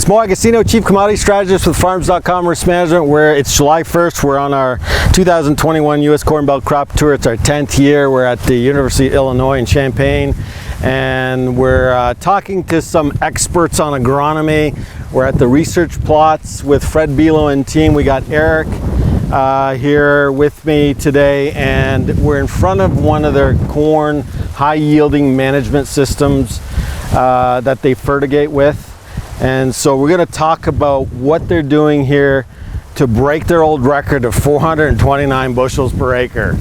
Mo Agostino, Chief Commodity Strategist with Farms.com Risk Management. It's July 1st. We're on our 2021 U.S. Corn Belt Crop Tour. It's our 10th year. We're at the University of Illinois in Champaign, and we're talking to some experts on agronomy. We're at the research plots with Fred Bilo and team. We got Eric here with me today, and we're in front of one of their corn high-yielding management systems that they fertigate with. And so we're going to talk about what they're doing here to break their old record of 429 bushels per acre.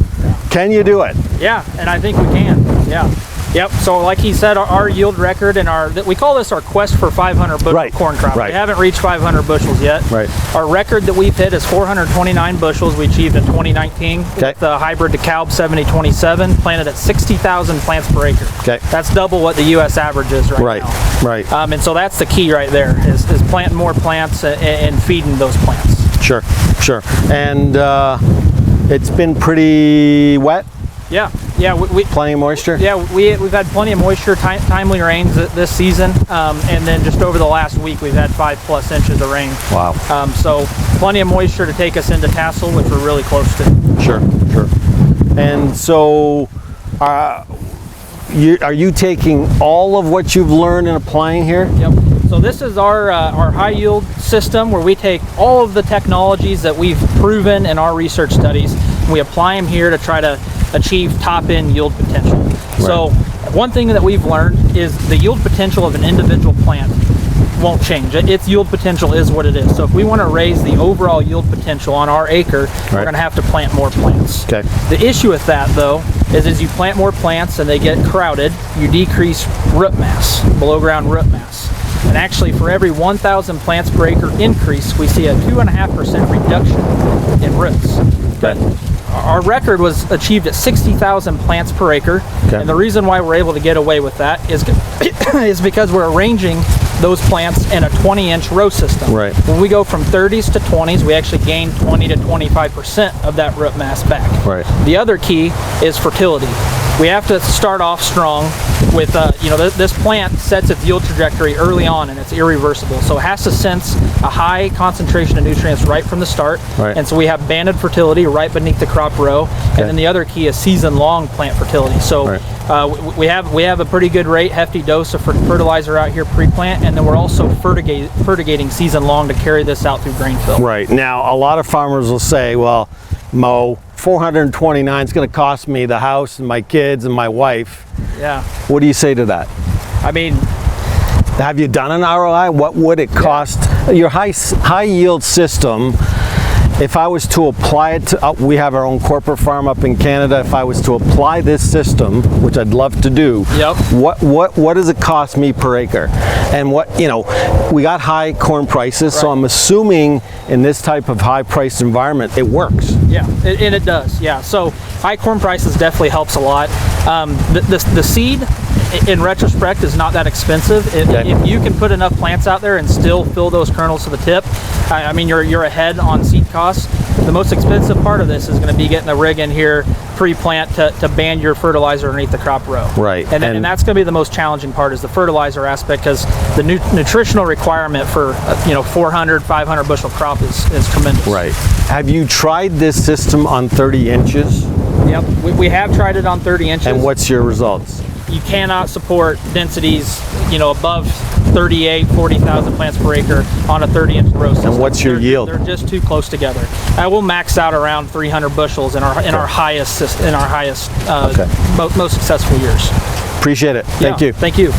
Can you do it? Yeah, and I think we can. Yeah. Yep. So like he said, our yield record and we call this our quest for 500 bushel corn crop. Right. We haven't reached 500 bushels yet. Right. Our record that we've hit is 429 bushels we achieved in 2019 with the hybrid DeKalb 7027 planted at 60,000 plants per acre. Okay. That's double what the U.S. average is right now. Right. And so that's the key right there is planting more plants and feeding those plants. Sure. And it's been pretty wet. Yeah, plenty of moisture. Yeah, we've had plenty of moisture, timely rains this season, and then just over the last week we've had 5+ inches of rain. Wow. So plenty of moisture to take us into tassel, which we're really close to. Sure. And so, are you taking all of what you've learned and applying here? Yep. So this is our high yield system where we take all of the technologies that we've proven in our research studies, and we apply them here to try to achieve top-end yield potential. Right. So one thing that we've learned is the yield potential of an individual plant won't change. Its yield potential is what it is. So if we want to raise the overall yield potential on our acre, we're going to have to plant more plants. Okay. The issue with that, though, is as you plant more plants and they get crowded, you decrease root mass, below ground root mass. And actually, for every 1,000 plants per acre increase, we see a 2.5% reduction in roots. Okay. Our record was achieved at 60,000 plants per acre, and the reason why we're able to get away with that is because we're arranging those plants in a 20-inch row system. Right. When we go from 30s to 20s, we actually gain 20 to 25% of that root mass back. Right. The other key is fertility. We have to start off strong with, this plant sets its yield trajectory early on and it's irreversible. So it has to sense a high concentration of nutrients right from the start. Right. And so we have banded fertility right beneath the crop row. Okay. And then the other key is season-long plant fertility. So we have a pretty good rate, hefty dose of fertilizer out here pre-plant, and then we're also fertigating season-long to carry this out through grain fill. Right. Now, a lot of farmers will say, well, Mo, 429 is going to cost me the house and my kids and my wife. Yeah. What do you say to that? I mean, have you done an ROI? What would it cost? Your high yield system, if I was to apply it to, we have our own corporate farm up in Canada. If I was to apply this system, which I'd love to do, what does it cost me per acre? And we got high corn prices, so I'm assuming in this type of high price environment, it works. Yeah, and it does. Yeah, so high corn prices definitely helps a lot. The seed, in retrospect, is not that expensive. If you can put enough plants out there and still fill those kernels to the tip, I mean, you're ahead on seed costs. The most expensive part of this is going to be getting the rig in here pre-plant to band your fertilizer underneath the crop row. Right. And that's going to be the most challenging part, is the fertilizer aspect, because the nutritional requirement for 400, 500 bushel crop is tremendous. Right. Have you tried this system on 30 inches? Yep, we have tried it on 30 inches. And what's your results? You cannot support densities, above 40,000 plants per acre on a 30-inch row system. And what's your yield? They're just too close together. We'll max out around 300 bushels in our highest most successful years. Appreciate it. Thank you. Thank you.